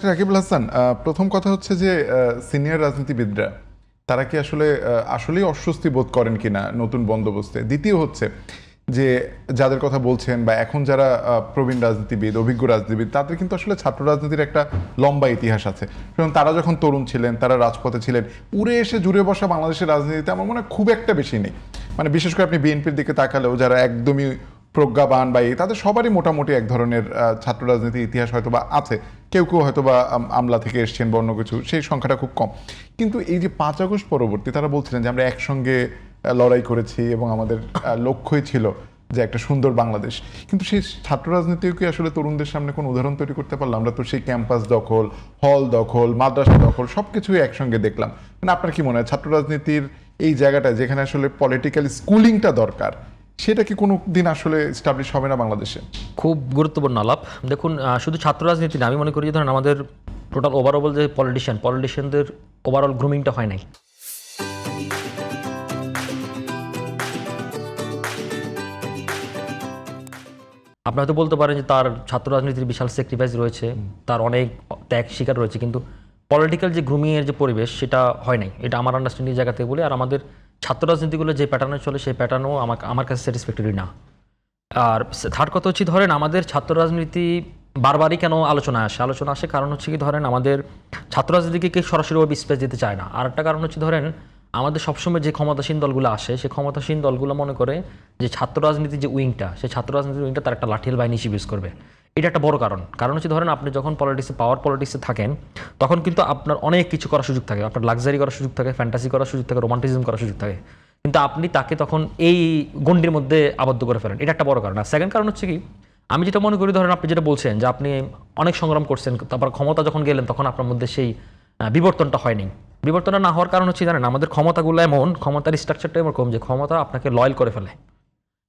Doctor Rakibul Hasan, প্রথম কথা হচ্ছে যে সিনিয়র রাজনীতিবিদরা তারা কি আসলেই অস্বস্তি বোধ করেন কিনা নতুন বন্দোবস্তে। দ্বিতীয় হচ্ছে যে যাদের কথা বলছেন বা এখন যারা প্রবীণ রাজনীতিবিদ, অভিজ্ঞ রাজনীতিবিদ, তাদের কিন্তু আসলে ছাত্র রাজনীতির একটা লম্বা ইতিহাস আছে। সুতরাং তারা যখন তরুণ ছিলেন, তারা রাজপথে ছিলেন, উড়ে এসে জুড়ে বসা বাংলাদেশের রাজনীতিতে আমার মনে হয় খুব একটা বেশি নেই। মানে বিশেষ করে আপনি বিএনপির দিকে তাকালেও যারা একদমই প্রজ্ঞাবান বা তাদের সবারই মোটামুটি এক ধরনের ছাত্র রাজনীতির ইতিহাস হয়তো বা আছে। কেউ কেউ হয়তো বা আমলা থেকে এসছেন বা অন্য কিছু, সেই সংখ্যাটা খুব কম। কিন্তু এই যে 5 আগস্ট পরবর্তী তারা বলছিলেন যে আমরা একসঙ্গে লড়াই করেছি এবং আমাদের লক্ষ্যই ছিল যে একটা সুন্দর বাংলাদেশ। কিন্তু সেই ছাত্র রাজনীতিও কি আসলে তরুণদের সামনে কোনো উদাহরণ তৈরি করতে পারলাম? আমরা তো সেই ক্যাম্পাস দখল, হল দখল, মাদ্রাসা দখল সবকিছুই একসঙ্গে দেখলাম। মানে আপনার কি মনে হয় ছাত্র রাজনীতির এই জায়গাটা যেখানে আসলে পলিটিক্যাল স্কুলিংটা দরকার, সেটা কি কোনো দিন আসলে এস্টাবলিশ হবে না বাংলাদেশে? খুব গুরুত্বপূর্ণ আলাপ। দেখুন, শুধু ছাত্র রাজনীতি না, আমি মনে করি যে ধরেন আমাদের টোটাল ওভারঅল যে পলিটিশিয়ানদের ওভারঅল গ্রুমিংটা হয় নাই। আপনি হয়তো বলতে পারেন যে তার ছাত্র রাজনীতির বিশাল স্যাক্রিফাইস রয়েছে, তার অনেক ত্যাগ স্বীকার রয়েছে, কিন্তু পলিটিক্যাল যে গ্রুমিংয়ের যে পরিবেশ সেটা হয় নাই। এটা আমার আন্ডারস্ট্যান্ডিং জায়গা থেকে বলি। আর আমাদের ছাত্র রাজনীতিগুলো যে প্যাটার্নে চলে সেই প্যাটার্নও আমার কাছে স্যাটিসফ্যাক্টরি না। আর থার্ড কথা হচ্ছে ধরেন আমাদের ছাত্র রাজনীতি বারবারই কেন আলোচনা আসে কারণ হচ্ছে কি ধরেন আমাদের ছাত্র রাজনীতিকে কেউ সরাসরিভাবে স্পেস দিতে চায় না। আর একটা কারণ হচ্ছে ধরেন আমাদের সবসময় যে ক্ষমতাসীন দলগুলো আসে সেই ক্ষমতাসীন দলগুলো মনে করে যে ছাত্র রাজনীতির যে উইংটা, সেই ছাত্র রাজনীতির উইংটা তার একটা লাঠিয়াল বাহিনী হিসেবে ইউজ করবে। এটা একটা বড় কারণ হচ্ছে ধরেন আপনি যখন পাওয়ার পলিটিক্সে থাকেন তখন কিন্তু আপনার অনেক কিছু করার সুযোগ থাকে, আপনার লাক্সারি করার সুযোগ থাকে, ফ্যান্টাসি করার সুযোগ থাকে, রোমান্টিজম করার সুযোগ থাকে, কিন্তু আপনি তাকে তখন এই গণ্ডির মধ্যে আবদ্ধ করে ফেলেন। এটা একটা বড় কারণ। আর সেকেন্ড কারণ হচ্ছে কি, আমি যেটা মনে করি ধরেন আপনি যেটা বলছেন যে আপনি অনেক সংগ্রাম করছেন, তারপর ক্ষমতা যখন গেলেন তখন আপনার মধ্যে সেই বিবর্তনটা হয়নি। বিবর্তনটা না হওয়ার কারণ হচ্ছে জানেন আমাদের ক্ষমতাগুলো এমন, ক্ষমতার স্ট্রাকচারটা এরকম যে ক্ষমতা আপনাকে লয়াল করে ফেলে,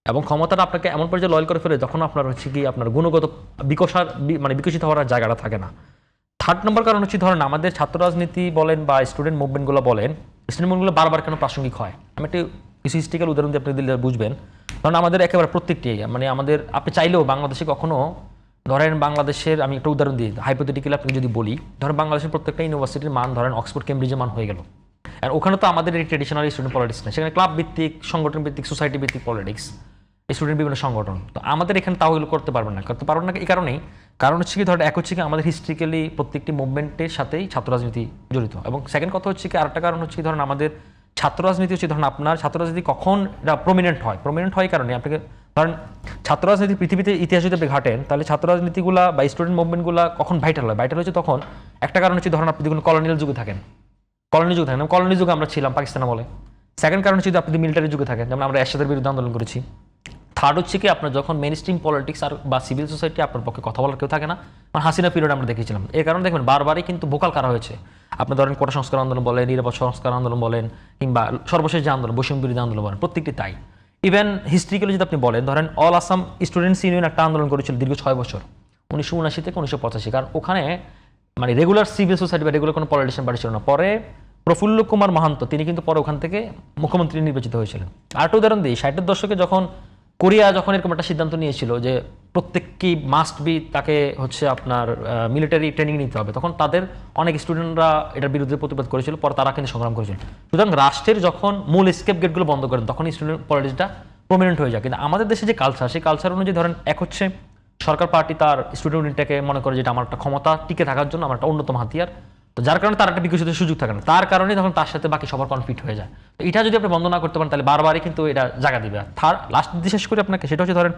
এবং ক্ষমতাটা আপনাকে এমন পর্যায়ে লয়াল করে ফেলে যখন আপনার হচ্ছে কি আপনার গুণগত বিকশিত হওয়ার জায়গাটা থাকে না। থার্ড নম্বর কারণ হচ্ছে ধরেন আমাদের ছাত্র রাজনীতি বলেন বা স্টুডেন্ট মুভমেন্টগুলো বলেন, স্টুডেন্ট মুভমেন্টগুলো বারবার কেন প্রাসঙ্গিক হয়, আমি একটা কিছু হিস্ট্রিক্যাল উদাহরণ দিয়ে আপনি দিলে বুঝবেন। কারণ আমাদের একেবারে প্রত্যেকটি আমাদের আপনি চাইলেও বাংলাদেশে কখনো ধরেন বাংলাদেশের, আমি একটা উদাহরণ দিই হাইপোথেটিক্যালি আপনাকে যদি বলি, ধরেন বাংলাদেশের প্রত্যেকটা ইউনিভার্সিটির মান ধরেন অক্সফোর্ড কেমব্রিজের মান হয়ে গেল। আর ওখানে তো আমাদের এই ট্রেডিশনাল স্টুডেন্ট পলিটিক্স নেই, সেখানে ক্লাব ভিত্তিক, সংগঠন ভিত্তিক, সোসাইটি ভিত্তিক পলিটিক্স, স্টুডেন্ট বিভিন্ন সংগঠন। তো আমাদের এখানে তাও এগুলো করতে পারবেন না এই কারণেই, কারণ হচ্ছে কি ধরেন এক হচ্ছে কি আমাদের হিস্ট্রিক্যালি প্রত্যেকটি মুভমেন্টের সাথেই ছাত্র রাজনীতি জড়িত, এবং সেকেন্ড কথা হচ্ছে কি আরেকটা কারণ হচ্ছে ধরেন আমাদের ছাত্র রাজনীতি হচ্ছে ধরেন আপনার ছাত্র রাজনীতি কখন এটা প্রমিনেন্ট হয় কারণে আপনাকে ধরেন ছাত্র রাজনীতি পৃথিবীতে ইতিহাস যদি আপনি ঘাটেন তাহলে ছাত্র রাজনীতিগুলা বা স্টুডেন্ট মুভমেন্টগুলো কখন ভাইটাল হচ্ছে তখন একটা কারণ হচ্ছে ধরেন আপনি দেখুন কলোনিয়াল যুগে থাকেন, কলোনি যুগে আমরা ছিলাম পাকিস্তানে বলে। সেকেন্ড কারণ হচ্ছে যদি আপনি মিলিটারি যুগে থাকেন, যেমন আমরা এরশাদের বিরুদ্ধে আন্দোলন করেছি। থার্ড হচ্ছে কি আপনার যখন মেইন স্ট্রিম পলিটিক্স আর বা সিভিল সোসাইটি আপনার পক্ষে কথা বলার কেউ থাকে না, মানে হাসিনা পিরিয়ড আমরা দেখেছিলাম। এই কারণে দেখবেন বারবারই কিন্তু ভোকাল কারা হয়েছে, আপনি ধরেন কোটা সংস্কার আন্দোলন বলেন, নিরাপদ সংস্কার আন্দোলন বলেন, কিংবা সর্বশেষ যে আন্দোলন বৈষম্য বিরোধী আন্দোলন বলেন, প্রত্যেকটি তাই। ইভেন হিস্ট্রিক্যালি যদি আপনি বলেন ধরেন অল আসাম স্টুডেন্টস ইউনিয়ন একটা আন্দোলন করেছিল দীর্ঘ 6 বছর 1979 থেকে 1985, কারণ ওখানে মানে রেগুলার সিভিল সোসাইটি বা রেগুলার কোনো পলিটিশিয়ান বাড়ি ছিল না। পরে প্রফুল্ল কুমার মাহান্ত তিনি কিন্তু পরে ওখান থেকে মুখ্যমন্ত্রী নির্বাচিত হয়েছিলেন। আরেকটা উদাহরণ দিই, 60-এর দশকে যখন কোরিয়া যখন এরকম একটা সিদ্ধান্ত নিয়েছিল যে প্রত্যেককেই মাস্ট বি তাকে হচ্ছে আপনার মিলিটারি ট্রেনিং নিতে হবে, তখন তাদের অনেক স্টুডেন্টরা এটার বিরুদ্ধে প্রতিবাদ করেছিল, পরে তারা কিন্তু সংগ্রাম করেছিল। সুতরাং রাষ্ট্রের যখন মূল এসকেপ গেটগুলো বন্ধ করেন তখন স্টুডেন্ট পলিটিক্সটা প্রমিনেন্ট হয়ে যায়। কিন্তু আমাদের দেশে যে কালচার, সেই কালচার অনুযায়ী ধরেন এক হচ্ছে সরকার পার্টি তার স্টুডেন্ট ইউনিটটাকে মনে করে যেটা আমার একটা ক্ষমতা টিকে থাকার জন্য আমার একটা অন্যতম হাতিয়ার, তো যার কারণে তার একটা বিকশিত সুযোগ থাকে না, তার কারণে তখন তার সাথে বাকি সবার কনফ্লিক্ট হয়ে যায়। তো এটা যদি আপনি বন্ধ না করতে পারেন তাহলে বারবারই কিন্তু এটা জায়গা দিবে। আর লাস্ট বিশেষ করে আপনাকে সেটা হচ্ছে ধরেন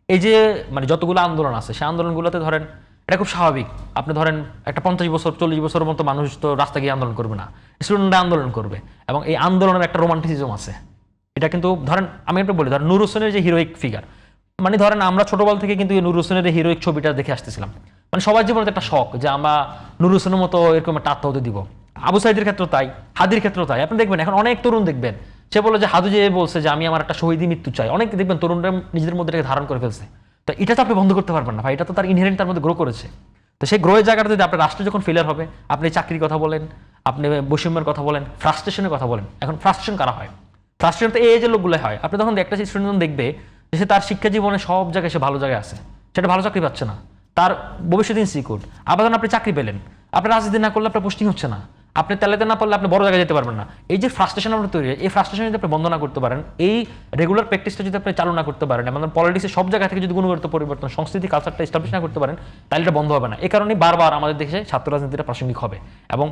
এই যে মানে যতগুলো আন্দোলন আছে সেই আন্দোলনগুলোতে ধরেন এটা খুব স্বাভাবিক, আপনি ধরেন একটা 50 বছর 40 বছরের মতো মানুষ তো রাস্তা গিয়ে আন্দোলন করবে না, স্টুডেন্টরা আন্দোলন করবে, এবং এই আন্দোলনের একটা রোমান্টিসিজম আছে। এটা কিন্তু ধরেন আমি একটু বলি, ধরেন নূর হোসেনের যে হিরোইক ফিগার, মানে ধরেন আমরা ছোটবেলা থেকে কিন্তু নূর হোসেনের হিরোইক ছবিটা দেখে আসতেছিলাম, মানে সবার জীবনে একটা শখ যে আমরা নূর হোসেনের মতো এরকম একটা আত্মহত্যা দিব। আবু সাইদের ক্ষেত্রেও তাই, হাদির ক্ষেত্রেও তাই। আপনি দেখবেন এখন অনেক তরুণ দেখবেন সে বলে যে হাদু যে বলছে যে আমি আমার একটা শহীদী মৃত্যু চাই, অনেক দেখবেন তরুণরা নিজেদের মধ্যে এটাকে ধারণ করে ফেলছে। তো এটা তো আপনি বন্ধ করতে পারবেন না ভাই, এটা তো তার ইনহেরেন্ট তার মধ্যে গ্রো করেছে। তো সেই গ্রোয়ের জায়গাটা যদি আপনার রাষ্ট্র যখন ফেলিয়ার হবে, আপনি চাকরির কথা বলেন, আপনি বৈষম্যের কথা বলেন, ফ্রাস্ট্রেশনের কথা বলেন, এখন ফ্রাস্ট্রেশন কারা হয়? ফ্রাস্ট্রেশন তো এই যে লোকগুলো হয়। আপনি তখন একটা স্টুডেন্ট দেখবে যে সে তার শিক্ষা জীবনে সব জায়গায় সে ভালো জায়গায় আছে, সেটা ভালো চাকরি পাচ্ছে না, তার ভবিষ্যৎ ইনসিকিউর। আবার যখন আপনি চাকরি পেলেন, আপনি রাজনীতি না করলে আপনার পোস্টিং হচ্ছে না, আপনি তেলেতে না পারলে আপনি বড় জায়গায় যেতে পারবেন না। এই যে ফ্রাস্ট্রেশন আপনার তৈরি হয়, এই ফ্রাস্ট্রেশন যদি আপনি বন্ধ না করতে পারেন, এই রেগুলার প্র্যাকটিসটা যদি আপনি চালু না করতে পারেন, এবং পলিটিক্সের সব জায়গা থেকে যদি গুণগত পরিবর্তন, সংস্কৃতি, কালচারটা এস্টাবলিশ না করতে পারেন, তাহলে এটা বন্ধ হবে না। এই কারণে বারবার আমাদের দেশে ছাত্র রাজনীতিটা প্রাসঙ্গিক হবে। এবং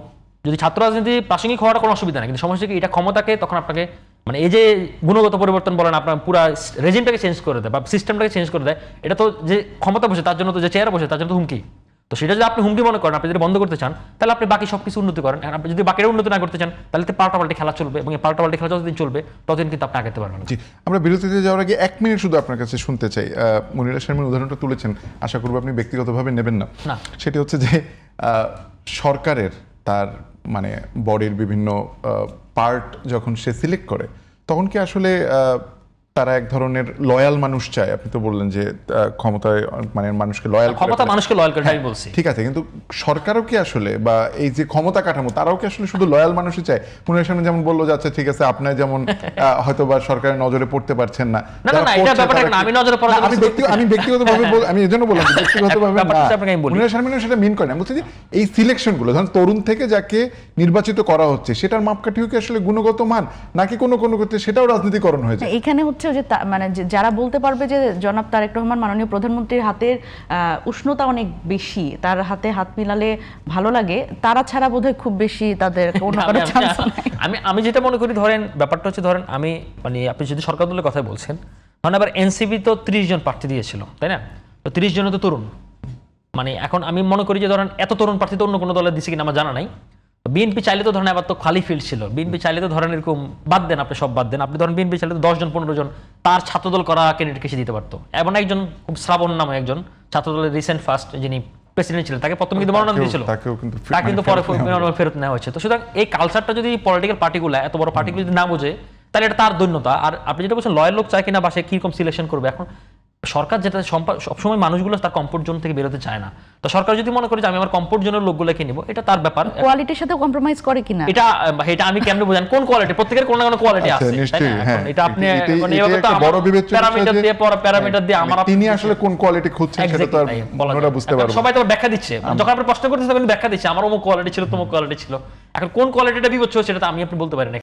যদি ছাত্র রাজনীতি প্রাসঙ্গিক হওয়ার কোনো অসুবিধা নেই, কিন্তু সমস্যা কি এটা ক্ষমতাকে তখন আপনাকে মানে এই যে গুণগত পরিবর্তন বলেন, আপনার পুরো রেজিমটাকে চেঞ্জ করে দেয় বা সিস্টেমটাকে চেঞ্জ করে দেয়, এটা তো যে ক্ষমতা বসে তার জন্য, তো যে চেয়ারে বসে তার জন্য তো হুমকি। তো সেটা যদি আপনি হুমকি মনে করেন, আপনি যদি বন্ধ করতে চান, তাহলে আপনি বাকি সবকিছু উন্নতি করেন। আর আপনি যদি বাকিটা উন্নতি না করতে চান, তাহলে তো পাল্টাপাল্টি খেলা চলবে, এবং এই পাল্টাপাল্টি খেলা যতদিন চলবে ততদিন কিন্তু আপনি আগাতে পারবেন না। জি, আমরা বিরতিতে যাওয়ার আগে 1 মিনিট শুধু আপনার কাছে শুনতে চাই। মনিরা শারমিন উদাহরণটা তুলেছেন, আশা করব আপনি ব্যক্তিগতভাবে নেবেন না। না। সেটি হচ্ছে যে সরকারের তার মানে বডির বিভিন্ন পার্ট যখন সে সিলেক্ট করে, তখন কি আসলে তারা এক ধরনের লয়াল মানুষ চায়? আপনি তো বললেন যে ক্ষমতায় মানে মানুষকে লয়াল, ক্ষমতা মানুষকে লয়াল করে, আমি বলছি। ঠিক আছে, কিন্তু সরকারও কি আসলে বা এই যে ক্ষমতা কাঠামো তারাও কি আসলে শুধু লয়াল মানুষই চায়? মনিরা শারমিন যেমন বললো যে আচ্ছা ঠিক আছে, আপনার যেমন হয়তো বা সরকারের নজরে পড়তে পারছেন না, না, যারা না, এটা পড়ছে ব্যাপারটা তারা না, কি- আমি নজরে পড়ার না, জন্য আমি ব্যক্তিগতভাবে আমি এজন্য বললাম যে ব্যক্তিগতভাবে ব্যাপারটা না। হচ্ছে আপনাকে আমি বলি। মনিরা শারমিনও সেটা মিন করে না, বলছি যে এই সিলেকশন গুলো ধরুন তরুণ থেকে যাকে নির্বাচিত করা হচ্ছে, সেটার মাপকাঠিও কি আসলে গুণগত মান, নাকি কোনো কোনো ক্ষেত্রে সেটাও রাজনীতিকরণ হয়ে যায়? এখানে হচ্ছে যে মানে যারা বলতে পারবে যে জনাব তারেক রহমান মাননীয় প্রধানমন্ত্রীর হাতের উষ্ণতা অনেক বেশি, তার হাতে হাত মিলালে ভালো লাগে, তারা ছাড়া বোধহয় খুব বেশি তাদের কোনো কারো চান্স নাই। আমি যেটা মনে করি, ধরেন ব্যাপারটা হচ্ছে, ধরেন আমি মানে আপনি যদি সরকার দলের কথা বলছেন, ধরেন আবার এনসিপি তো 30 জন প্রার্থী দিয়েছিল, তাই না? তো 30 জন তো তরুণ, মানে এখন আমি মনে করি যে ধরেন এত তরুণ প্রার্থী তো অন্য কোনো দলের দিচ্ছে কিনা আমার জানা নাই। বিএনপি চাইলে তো ধরেন আবার তো খালি ফিল্ড ছিল, বিএনপি চাইলে তো ধরেন এরকম বাদ দেন, আপনি সব বাদ দেন, আপনি ধরেন বিএনপি চাইলে তো 10 জন 15 জন তার ছাত্রদল করা ক্যান্ডিডেটকে সে দিতে পারতো। এবং একজন খুব শ্রাবণ নামে একজন ছাত্রদলের রিসেন্ট ফার্স্ট যিনি প্রেসিডেন্ট ছিলেন, তাকে প্রথম কিন্তু মনোনয়ন দিয়েছিল, তাকেও কিন্তু তাকে কিন্তু পরে মনোনয়ন ফেরত নেওয়া হয়েছে। তো সুতরাং এই কালচারটা যদি পলিটিক্যাল পার্টিগুলো, এত বড় পার্টিগুলো যদি না বোঝে, তাহলে এটা তার দৈন্যতা। আর আপনি যেটা বলছেন লয়াল লোক চায় কিনা বা সে কিরকম সিলেকশন করবে, এখন সরকার যেটা সবসময় মানুষগুলো তার কমফোর্ট জোন থেকে বেরোতে চায় না। তো সরকার যদি মনে করে যে আমি আমার কমফোর্ট জোনের লোকগুলোকে নিব, এটা তার ব্যাপার। কোয়ালিটির সাথে কম্প্রোমাইজ করে কিনা এটা আমি কেমনে বোঝান কোন কোয়ালিটি, প্রত্যেকের কোনো না কোনো কোয়ালিটি আচ্ছা, আছে, তাই নিশ্চয়ই, না? হ্যাঁ। এখন এটা আপনি এটাই মানে এভাবে তো একটা বড় বিবেচ্য বিষয় প্যারামিটার যে- দিয়ে প্যারামিটার দিয়ে আমার তিনি আসলে কোন কোয়ালিটি খুঁজছেন সেটা তো আর অন্যরা বুঝতে পারবে না। সবাই তো ব্যাখ্যা দিচ্ছে, যখন আপনি প্রশ্ন করতেছেন তখন ব্যাখ্যা দিচ্ছে, আমার অমুক কোয়ালিটি ছিল, তমুক কোয়ালিটি ছিল। এখন কোন কোয়ালিটিটা বিবেচ্য সেটা তো আমি আপনি বলতে পারি না।